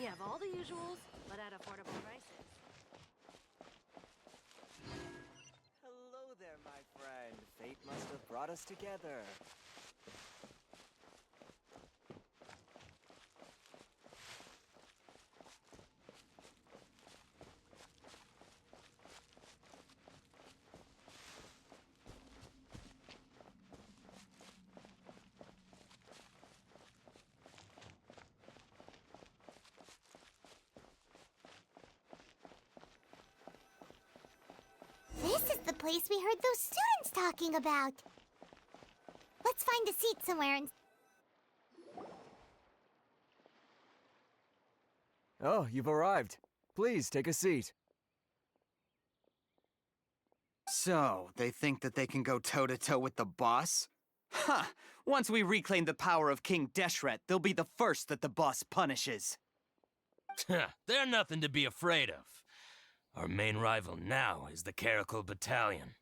have all the usuals, but at affordable prices. Hello there, my friend. Fate must have brought us together. This is the place we heard those students talking about. Let's find a seat somewhere and... Oh, you've arrived. Please take a seat. So, they think that they can go toe-to-toe with the boss? Huh! Once we reclaim the power of King Deshret, they'll be the first that the boss punishes. They're nothing to be afraid of. Our main rival now is the Caracal Battalion.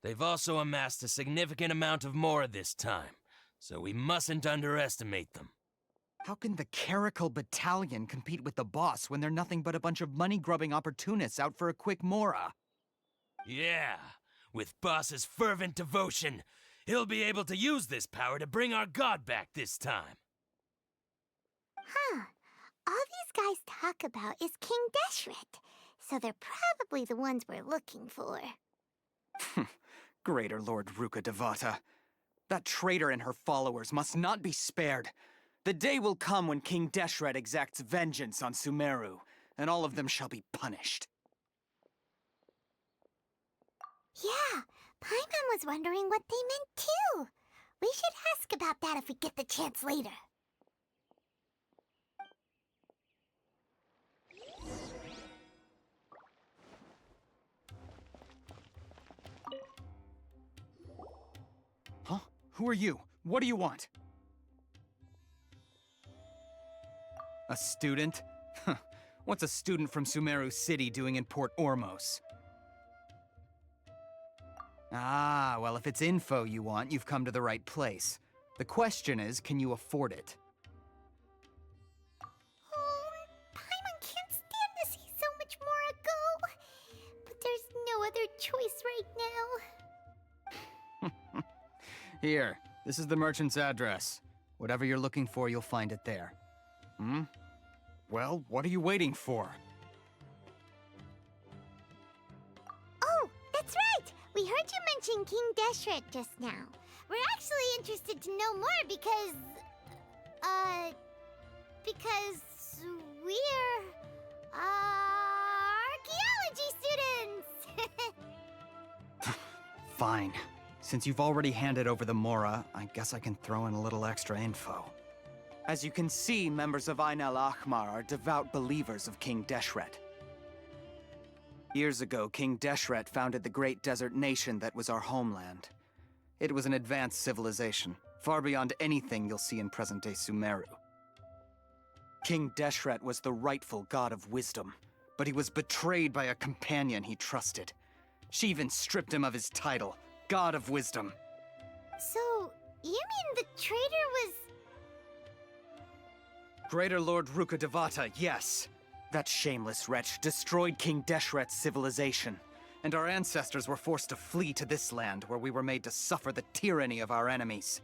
They've also amassed a significant amount of Mora this time, so we mustn't underestimate them. How can the Caracal Battalion compete with the boss when they're nothing but a bunch of money-grubbing opportunists out for a quick Mora? Yeah, with Boss's fervent devotion, he'll be able to use this power to bring our god back this time. Huh. All these guys talk about is King Deshret, so they're probably the ones we're looking for. Greater Lord Ruka Devata. That traitor and her followers must not be spared. The day will come when King Deshret exacts vengeance on Sumeru, and all of them shall be punished. Yeah, Paimon was wondering what they meant too. We should ask about that if we get the chance later. Huh? Who are you? What do you want? A student? Huh. What's a student from Sumeru City doing in Port Ormos? Ah, well, if it's info you want, you've come to the right place. The question is, can you afford it? Oh, Paimon can't stand to see so much more go. But there's no other choice right now. Here, this is the merchant's address. Whatever you're looking for, you'll find it there. Hmm? Well, what are you waiting for? Oh, that's right! We heard you mention King Deshret just now. We're actually interested to know more because we're, archaeology students! Fine. Since you've already handed over the Mora, I guess I can throw in a little extra info. As you can see, members of Ain al-Ahmar are devout believers of King Deshret. Years ago, King Deshret founded the great desert nation that was our homeland. It was an advanced civilization, far beyond anything you'll see in present-day Sumeru. King Deshret was the rightful god of wisdom, but he was betrayed by a companion he trusted. She even stripped him of his title, God of Wisdom. So, you mean the traitor was... Greater Lord Ruka Devata, yes. That shameless wretch destroyed King Deshret's civilization, and our ancestors were forced to flee to this land where we were made to suffer the tyranny of our enemies.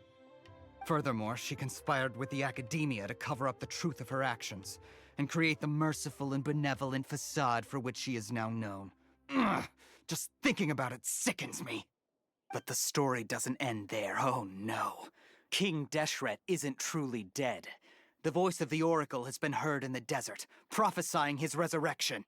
Furthermore, she conspired with the academia to cover up the truth of her actions, and create the merciful and benevolent facade for which she is now known. Ugh, just thinking about it sickens me. But the story doesn't end there, oh no. King Deshret isn't truly dead. The voice of the Oracle has been heard in the desert, prophesying his resurrection.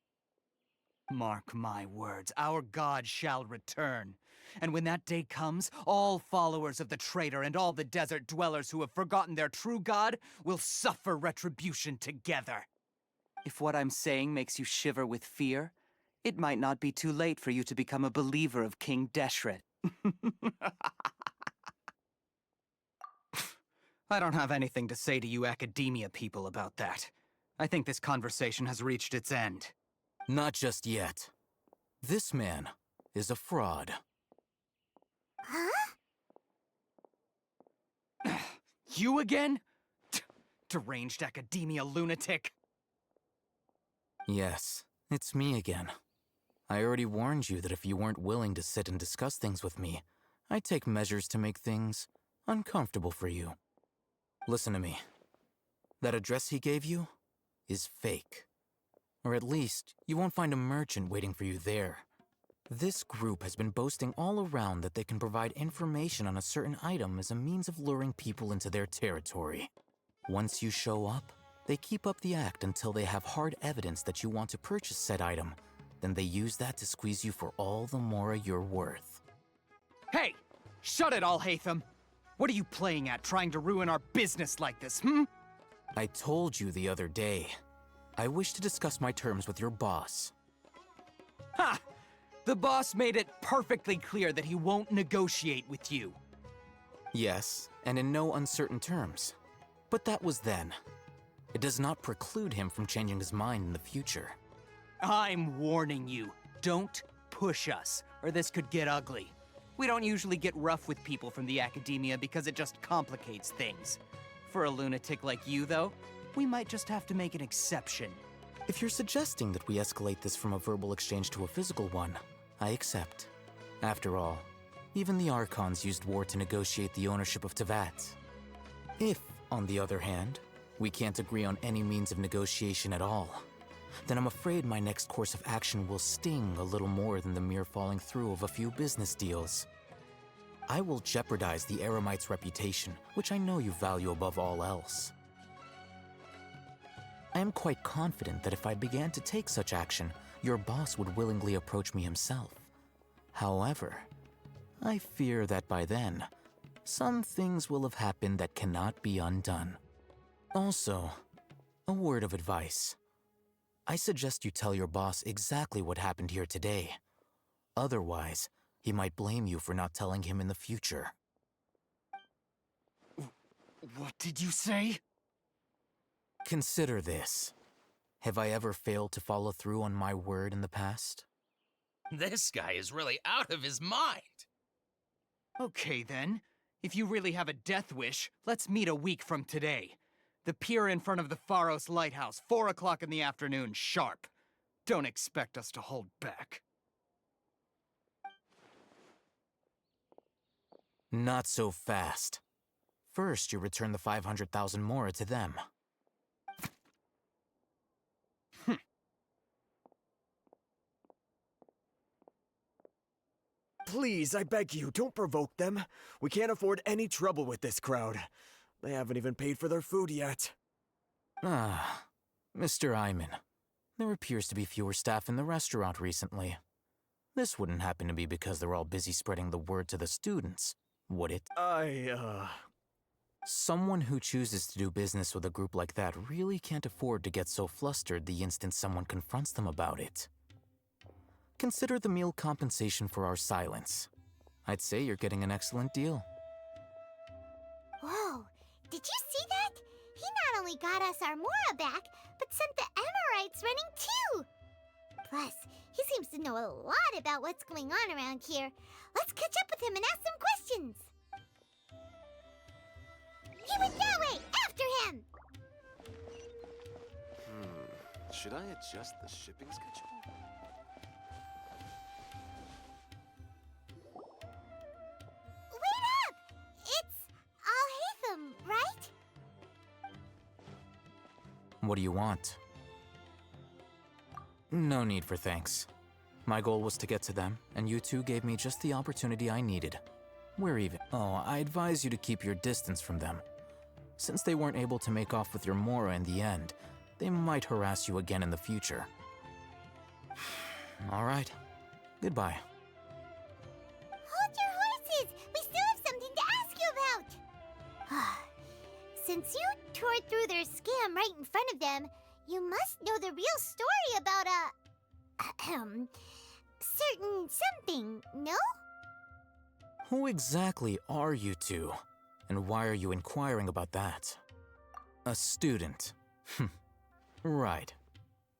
Mark my words, our god shall return. And when that day comes, all followers of the traitor and all the desert dwellers who have forgotten their true god will suffer retribution together. If what I'm saying makes you shiver with fear, it might not be too late for you to become a believer of King Deshret. I don't have anything to say to you academia people about that. I think this conversation has reached its end. Not just yet. This man is a fraud. Huh? You again? Deranged academia lunatic. Yes, it's me again. I already warned you that if you weren't willing to sit and discuss things with me, I'd take measures to make things uncomfortable for you. Listen to me. That address he gave you is fake. Or at least, you won't find a merchant waiting for you there. This group has been boasting all around that they can provide information on a certain item as a means of luring people into their territory. Once you show up, they keep up the act until they have hard evidence that you want to purchase said item. Then they use that to squeeze you for all the mora you're worth. Hey! Shut it, Alhaitham! What are you playing at, trying to ruin our business like this, I told you the other day. I wish to discuss my terms with your boss. Ha! The boss made it perfectly clear that he won't negotiate with you. Yes, and in no uncertain terms. But that was then. It does not preclude him from changing his mind in the future. I'm warning you, don't push us, or this could get ugly. We don't usually get rough with people from the academia because it just complicates things. For a lunatic like you, though, we might just have to make an exception. If you're suggesting that we escalate this from a verbal exchange to a physical one, I accept. After all, even the Archons used war to negotiate the ownership of Teyvat. If, on the other hand, we can't agree on any means of negotiation at all, then I'm afraid my next course of action will sting a little more than the mere falling through of a few business deals. I will jeopardize the Eremite's reputation, which I know you value above all else. I am quite confident that if I began to take such action, your boss would willingly approach me himself. However, I fear that by then, some things will have happened that cannot be undone. Also, a word of advice. I suggest you tell your boss exactly what happened here today. Otherwise, he might blame you for not telling him in the future. What did you say? Consider this. Have I ever failed to follow through on my word in the past? This guy is really out of his mind. Okay then. If you really have a death wish, let's meet a week from today. The pier in front of the Pharos Lighthouse, 4 o'clock in the afternoon, sharp. Don't expect us to hold back. Not so fast. First, you return the 500,000 mora to them. Please, I beg you, don't provoke them. We can't afford any trouble with this crowd. They haven't even paid for their food yet. Ah, Mr. Iman. There appears to be fewer staff in the restaurant recently. This wouldn't happen to be because they're all busy spreading the word to the students, would it? Someone who chooses to do business with a group like that really can't afford to get so flustered the instant someone confronts them about it. Consider the meal compensation for our silence. I'd say you're getting an excellent deal. Whoa, did you see that? He not only got us our Mora back, but sent the Amorites running too. Plus, he seems to know a lot about what's going on around here. Let's catch up with him and ask some questions. He went that way! After him! Should I adjust the shipping schedule? Wait up! It's Alhaitham, right? What do you want? No need for thanks. My goal was to get to them, and you two gave me just the opportunity I needed. We're even. Oh, I advise you to keep your distance from them. Since they weren't able to make off with your Mora in the end, they might harass you again in the future. All right. Goodbye. Hold your horses! We still have something to ask you about! Since you tore through their scam right in front of them, you must know the real story about certain something, no? Who exactly are you two? And why are you inquiring about that? A student. Right.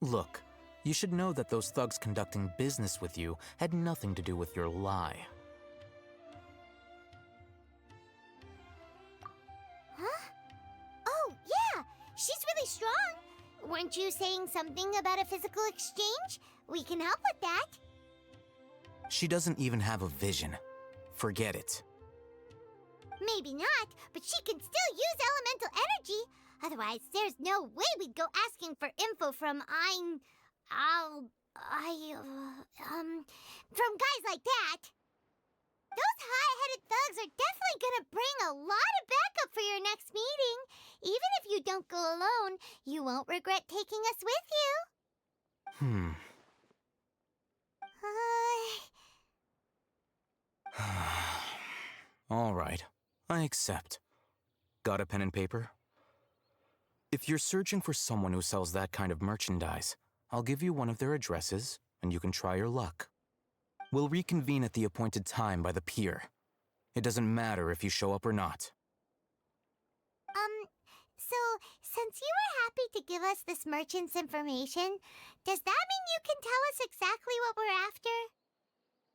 Look, you should know that those thugs conducting business with you had nothing to do with your lie. Huh? Oh, yeah! She's really strong! weren't you saying something about a physical exchange? We can help with that. She doesn't even have a vision. Forget it. Maybe not, but she can still use elemental energy. Otherwise, there's no way we'd go asking for info from from guys like that. Those hot-headed thugs are definitely gonna bring a lot of backup for your next meeting. Even if you don't go alone, you won't regret taking us with you. All right, I accept. Got a pen and paper? If you're searching for someone who sells that kind of merchandise, I'll give you one of their addresses, and you can try your luck. We'll reconvene at the appointed time by the pier. It doesn't matter if you show up or not. So, since you were happy to give us this merchant's information, does that mean you can tell us exactly what we're after?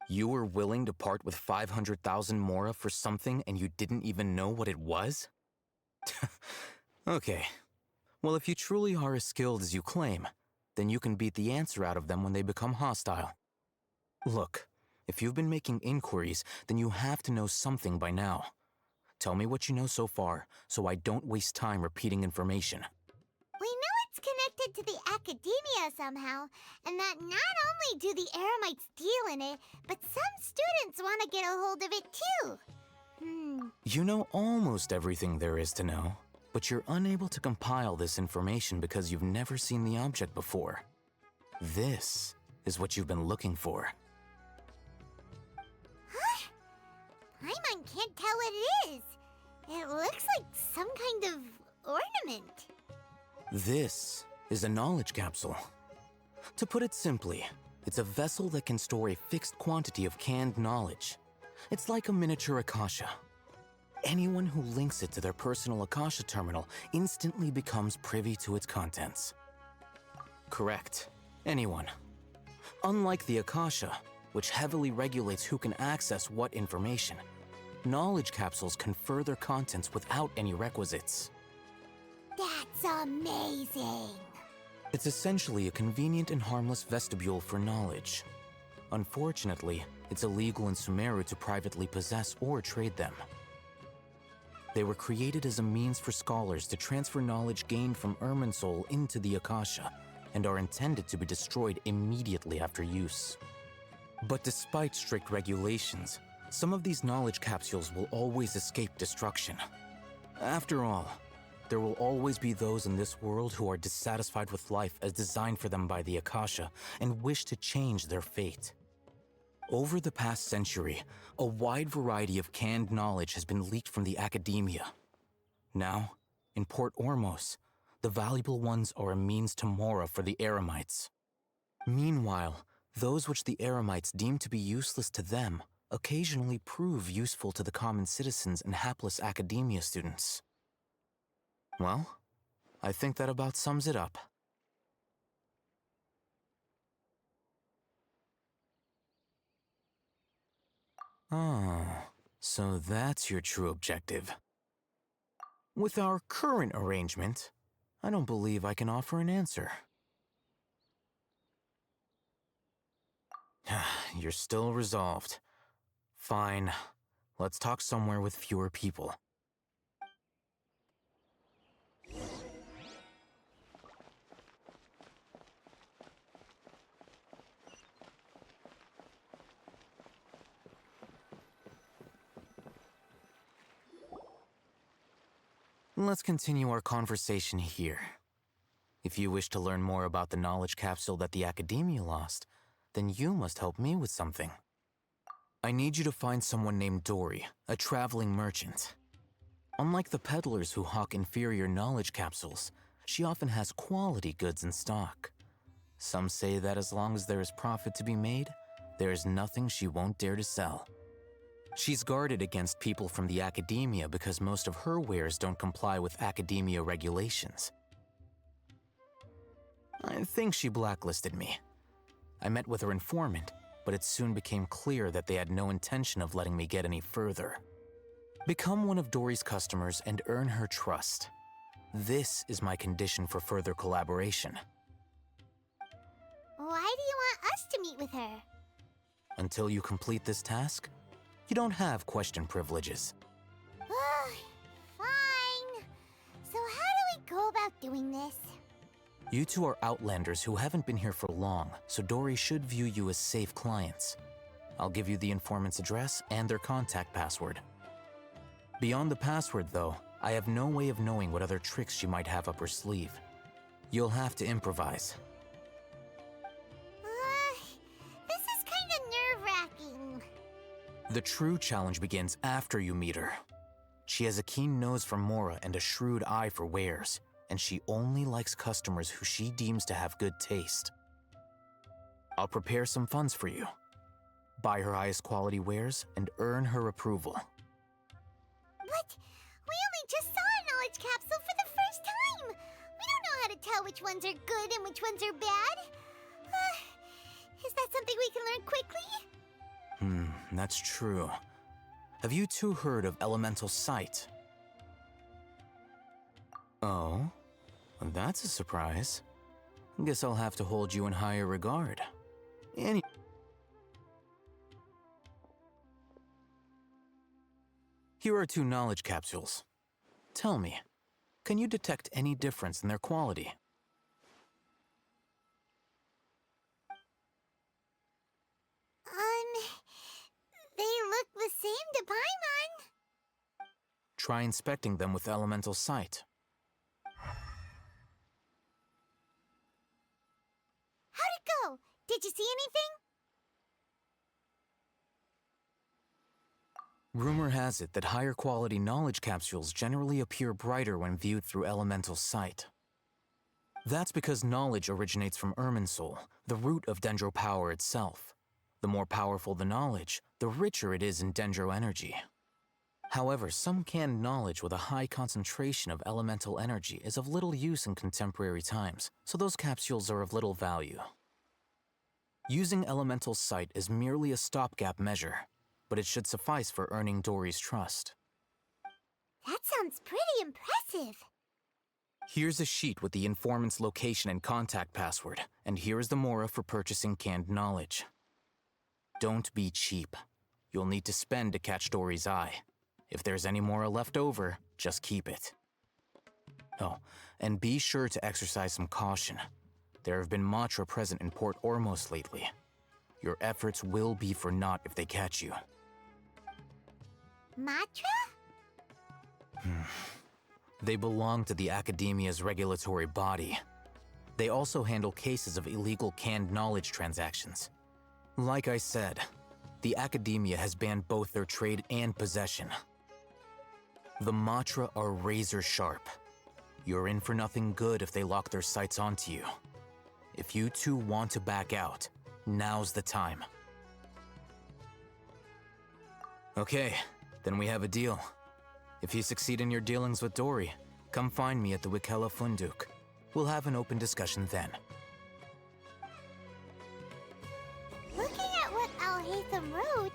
You were willing to part with 500,000 mora for something and you didn't even know what it was? Okay. Well, if you truly are as skilled as you claim, then you can beat the answer out of them when they become hostile. Look, if you've been making inquiries, then you have to know something by now. Tell me what you know so far, so I don't waste time repeating information. We know it's connected to the academia somehow, and that not only do the Eremites deal in it, but some students want to get a hold of it too. You know almost everything there is to know, but you're unable to compile this information because you've never seen the object before. This is what you've been looking for. Huh? Paimon can't tell what it is. It looks like some kind of ornament. This is a knowledge capsule. To put it simply, it's a vessel that can store a fixed quantity of canned knowledge. It's like a miniature Akasha. Anyone who links it to their personal Akasha terminal instantly becomes privy to its contents. Correct. Anyone. Unlike the Akasha, which heavily regulates who can access what information, knowledge capsules confer their contents without any requisites. That's amazing. It's essentially a convenient and harmless vestibule for knowledge. Unfortunately, it's illegal in Sumeru to privately possess or trade them. They were created as a means for scholars to transfer knowledge gained from Irminsul into the Akasha, and are intended to be destroyed immediately after use. But despite strict regulations, some of these knowledge capsules will always escape destruction. After all, there will always be those in this world who are dissatisfied with life as designed for them by the Akasha and wish to change their fate. Over the past century, a wide variety of canned knowledge has been leaked from the academia. Now, in Port Ormos, the valuable ones are a means to mora for the Eremites. Meanwhile, those which the Eremites deem to be useless to them occasionally prove useful to the common citizens and hapless academia students. Well, I think that about sums it up. Oh, so that's your true objective. With our current arrangement, I don't believe I can offer an answer. You're still resolved. Fine. Let's talk somewhere with fewer people. Let's continue our conversation here. If you wish to learn more about the knowledge capsule that the Academia lost, then you must help me with something. I need you to find someone named Dory, a traveling merchant. Unlike the peddlers who hawk inferior knowledge capsules, she often has quality goods in stock. Some say that as long as there is profit to be made, there is nothing she won't dare to sell. She's guarded against people from the academia because most of her wares don't comply with academia regulations. I think she blacklisted me. I met with her informant, but it soon became clear that they had no intention of letting me get any further. Become one of Dory's customers and earn her trust. This is my condition for further collaboration. Why do you want us to meet with her? Until you complete this task, you don't have question privileges. Fine. So how do we go about doing this? You two are outlanders who haven't been here for long, so Dory should view you as safe clients. I'll give you the informant's address and their contact password. Beyond the password, though, I have no way of knowing what other tricks she might have up her sleeve. You'll have to improvise. This is kind of nerve-wracking. The true challenge begins after you meet her. She has a keen nose for Mora and a shrewd eye for wares, and she only likes customers who she deems to have good taste. I'll prepare some funds for you. Buy her highest quality wares and earn her approval. But we only just saw a knowledge capsule for the first time. We don't know how to tell which ones are good and which ones are bad. Is that something we can learn quickly? That's true. Have you two heard of elemental sight? Oh, that's a surprise. Guess I'll have to hold you in higher regard. Here are 2 knowledge capsules. Tell me, can you detect any difference in their quality? They look the same to Paimon. Try inspecting them with elemental sight. How'd it go? Did you see anything? Rumor has it that higher quality knowledge capsules generally appear brighter when viewed through elemental sight. That's because knowledge originates from Irminsul, the root of Dendro power itself. The more powerful the knowledge, the richer it is in Dendro energy. However, some canned knowledge with a high concentration of elemental energy is of little use in contemporary times, so those capsules are of little value. Using elemental sight is merely a stopgap measure, but it should suffice for earning Dory's trust. That sounds pretty impressive. Here's a sheet with the informant's location and contact password, and here is the Mora for purchasing canned knowledge. Don't be cheap. You'll need to spend to catch Dory's eye. If there's any Mora left over, just keep it. Oh, and be sure to exercise some caution. There have been Matra present in Port Ormos lately. Your efforts will be for naught if they catch you. Matra? They belong to the Academia's regulatory body. They also handle cases of illegal canned knowledge transactions. Like I said, the Academia has banned both their trade and possession. The Matra are razor sharp. You're in for nothing good if they lock their sights onto you. If you two want to back out, now's the time. Okay, then we have a deal. If you succeed in your dealings with Dory, come find me at the Wikella Funduk. We'll have an open discussion then. Looking at what Al-Haytham wrote,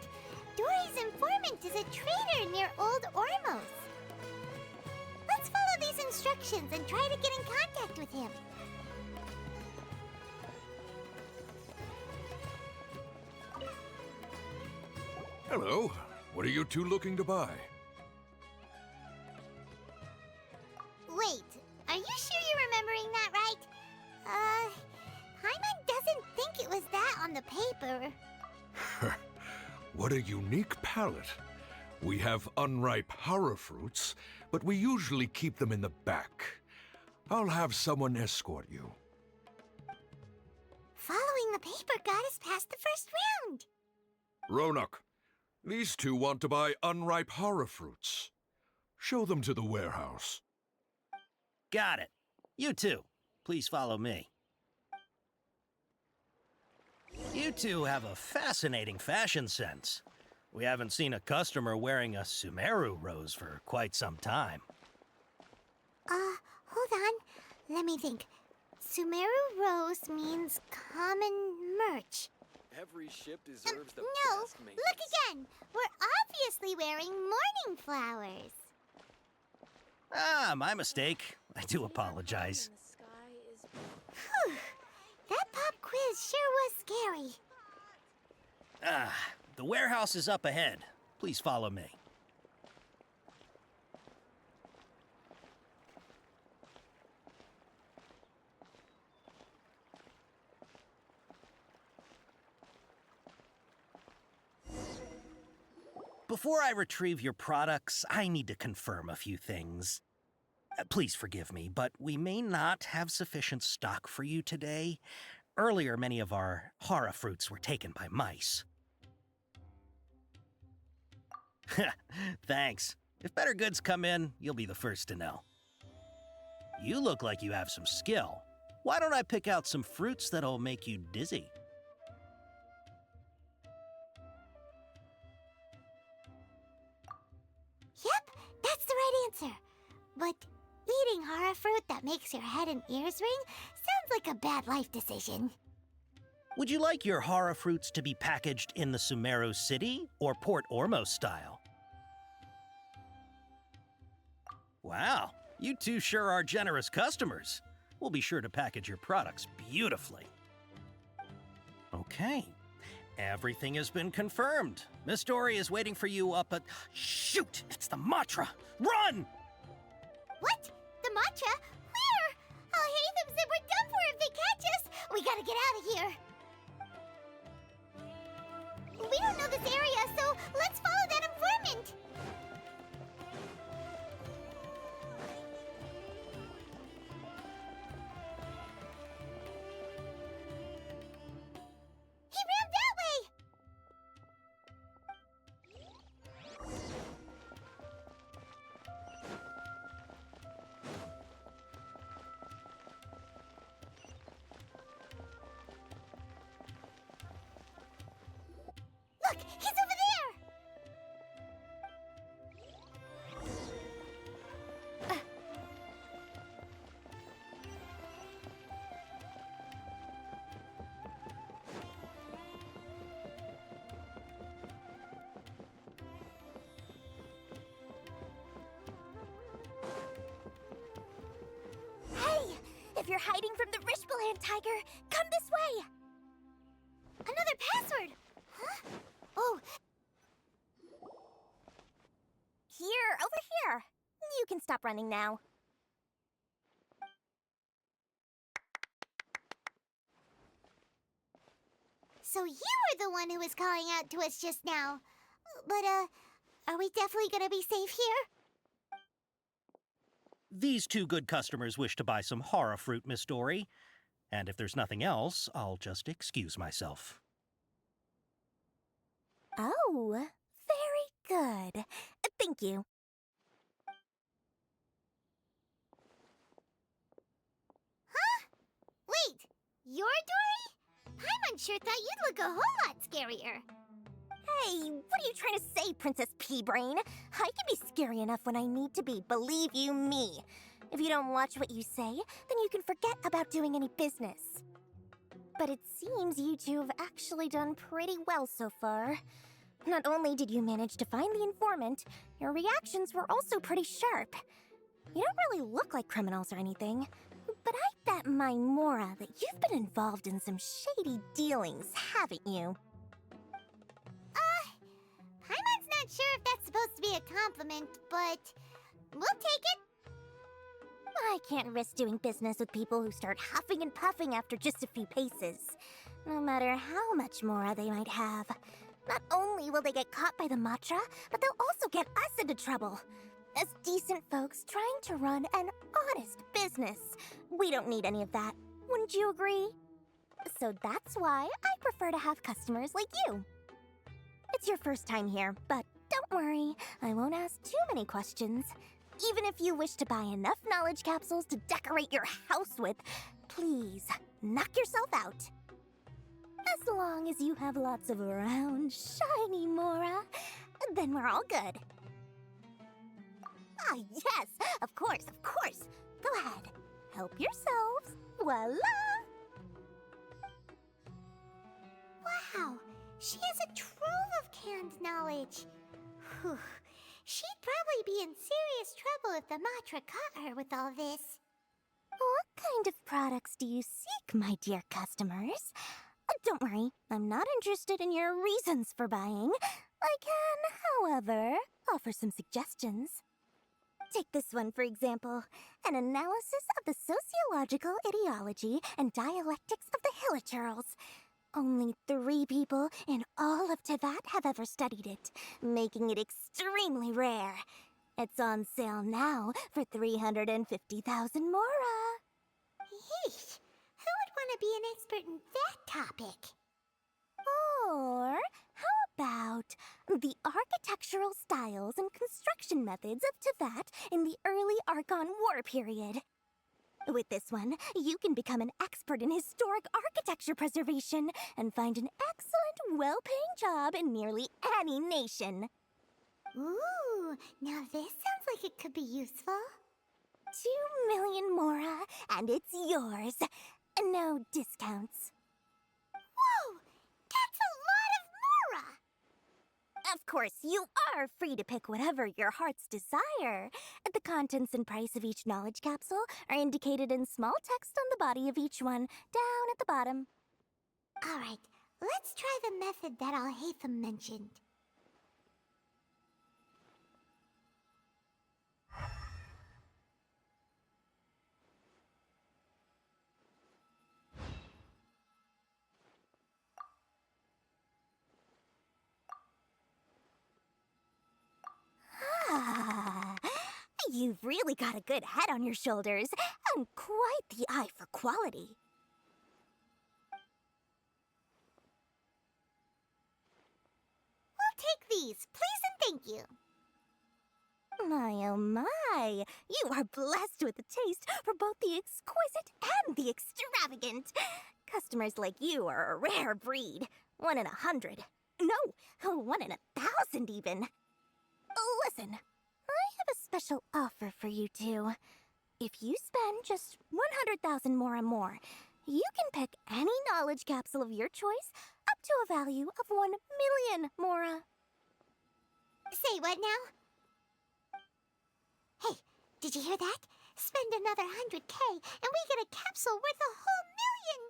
Dory's informant is a trader near Old Ormos. Let's follow these instructions and try to get in contact with him. Hello. What are you two looking to buy? Wait, are you sure you're remembering that right? Paimon doesn't think it was that on the paper. What a unique palate. We have unripe horror fruits, but we usually keep them in the back. I'll have someone escort you. Following the paper got us past the first round. Ronak, these two want to buy unripe horror fruits. Show them to the warehouse. Got it. You two, please follow me. You two have a fascinating fashion sense. We haven't seen a customer wearing a Sumeru rose for quite some time. Hold on. Let me think. Sumeru Rose means common merch. Every ship deserves the No, best maintenance. look again. We're obviously wearing morning flowers. Yeah, my mistake. I do apologize. Whew. That pop quiz sure was scary. The warehouse is up ahead. Please follow me. Before I retrieve your products, I need to confirm a few things. Please forgive me, but we may not have sufficient stock for you today. Earlier, many of our hara fruits were taken by mice. Thanks. If better goods come in, you'll be the first to know. You look like you have some skill. Why don't I pick out some fruits that'll make you dizzy? Yep, that's the right answer. But eating hara fruit that makes your head and ears ring sounds like a bad life decision. Would you like your hara fruits to be packaged in the Sumeru City or Port Ormos style? Wow, you two sure are generous customers. We'll be sure to package your products beautifully. Okay, everything has been confirmed. Miss Dory is waiting for you up at... Shoot! It's the Matra! Run! What? The matcha? Where? I'll hate them said we're done for if they catch us. We gotta get out of here. We don't know this area, so let's follow that informant. He ran that way. Look, he's over there! Hey! If you're hiding from the Rishbaland tiger, come this way! Another password! Huh? Oh. Here, over here. You can stop running now. So you were the one who was calling out to us just now. But, are we definitely gonna be safe here? These two good customers wish to buy some hara fruit, Miss Dory. And if there's nothing else, I'll just excuse myself. Oh, very good. Thank you. Huh? Wait, you're Dory? Paimon sure thought you'd look a whole lot scarier. Hey, what are you trying to say, Princess Pea-Brain? I can be scary enough when I need to be, believe you me. If you don't watch what you say, then you can forget about doing any business. But it seems you two have actually done pretty well so far. Not only did you manage to find the informant, your reactions were also pretty sharp. You don't really look like criminals or anything, but I bet my Mora that you've been involved in some shady dealings, haven't you? Paimon's not sure if that's supposed to be a compliment, but we'll take it. I can't risk doing business with people who start huffing and puffing after just a few paces, no matter how much Mora they might have. Not only will they get caught by the Matra, but they'll also get us into trouble. As decent folks trying to run an honest business, we don't need any of that. Wouldn't you agree? So that's why I prefer to have customers like you. It's your first time here, but don't worry, I won't ask too many questions. Even if you wish to buy enough knowledge capsules to decorate your house with, please, knock yourself out. As long as you have lots of round, shiny Mora, then we're all good. Ah, yes, of course, of course. Go ahead, help yourselves. Voila! Wow, she has a trove of canned knowledge. Whew. She'd probably be in serious trouble if the Matra caught her with all this. What kind of products do you seek, my dear customers? Don't worry, I'm not interested in your reasons for buying. I can, however, offer some suggestions. Take this one, for example. An analysis of the sociological ideology and dialectics of the Hilichurls. Only 3 people in all of Tevat have ever studied it, making it extremely rare. It's on sale now for 350,000 mora. Yeesh, who would want to be an expert in that topic? Or how about the architectural styles and construction methods of Tevat in the early Archon War period? With this one, you can become an expert in historic architecture preservation and find an excellent, well-paying job in nearly any nation. Ooh, now this sounds like it could be useful. 2 million mora, and it's yours. No discounts. Whoa, that's a lot of mora! Of course, you are free to pick whatever your heart's desire. The contents and price of each knowledge capsule are indicated in small text on the body of each one, down at the bottom. All right, let's try the method that Alhaitham mentioned. You've really got a good head on your shoulders, and quite the eye for quality. We'll take these, please and thank you. My, oh my, you are blessed with a taste for both the exquisite and the extravagant. Customers like you are a rare breed. 1 in 100. No, 1 in 1,000 even. Listen, I have a special offer for you two. If you spend just 100,000 more, you can pick any knowledge capsule of your choice up to a value of 1 million mora. Say what now? Hey, did you hear that? Spend another 100K and we get a capsule worth a whole million!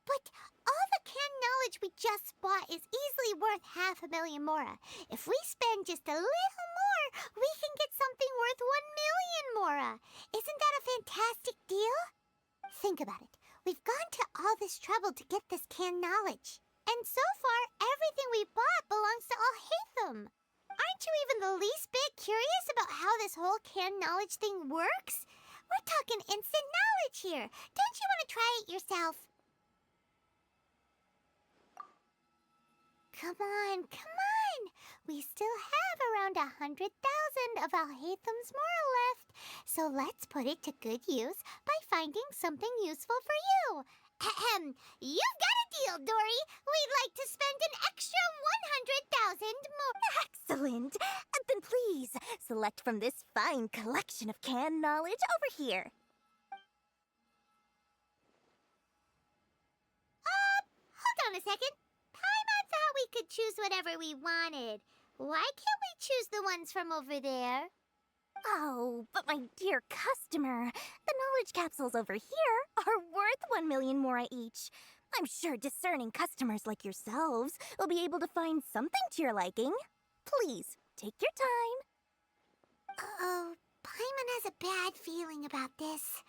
But all the canned knowledge we just bought is easily worth 500,000 mora. If we spend just a little more, we can get something worth 1 million mora. Isn't that a fantastic deal? Think about it. We've gone to all this trouble to get this canned knowledge. And so far, everything we bought belongs to Alhaitham. Aren't you even the least bit curious about how this whole canned knowledge thing works? We're talking instant knowledge here. Don't you want to try it yourself? Come on. We still have around 100,000 of Alhaitham's mora left. So let's put it to good use by finding something useful for you. Ahem. You've got a deal, Dory. We'd like to spend an extra 100,000 more. Excellent! Then please, select from this fine collection of canned knowledge over here. Hold on a second. Paimon thought we could choose whatever we wanted. Why can't we choose the ones from over there? Oh, but my dear customer, the knowledge capsules over here are worth 1 million mora each. I'm sure discerning customers like yourselves will be able to find something to your liking. Please, take your time. Uh-oh, Paimon has a bad feeling about this.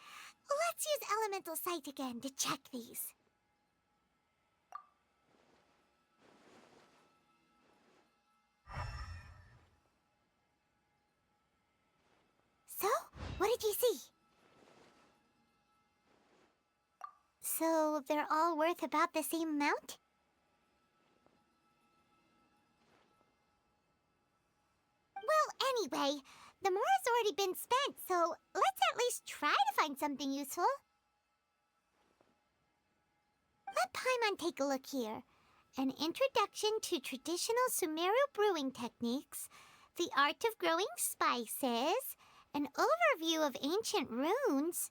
Let's use Elemental Sight again to check these. So, what did you see? So, they're all worth about the same amount? Well, anyway, the mora's already been spent, so let's at least try to find something useful. Let Paimon take a look here. An introduction to traditional Sumeru brewing techniques, the art of growing spices, an overview of ancient runes.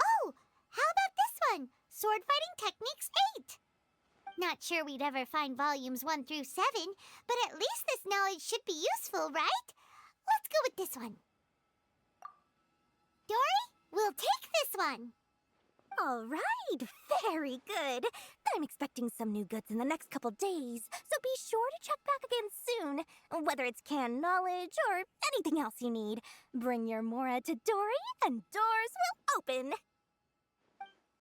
Oh, how about this one? Sword Fighting Techniques 8. Not sure we'd ever find volumes 1 through 7, but at least this knowledge should be useful, right? go with this one. Dory, we'll take this one. All right, very good. I'm expecting some new goods in the next couple days, so be sure to check back again soon. Whether it's canned knowledge or anything else you need, bring your Mora to Dory and doors will open.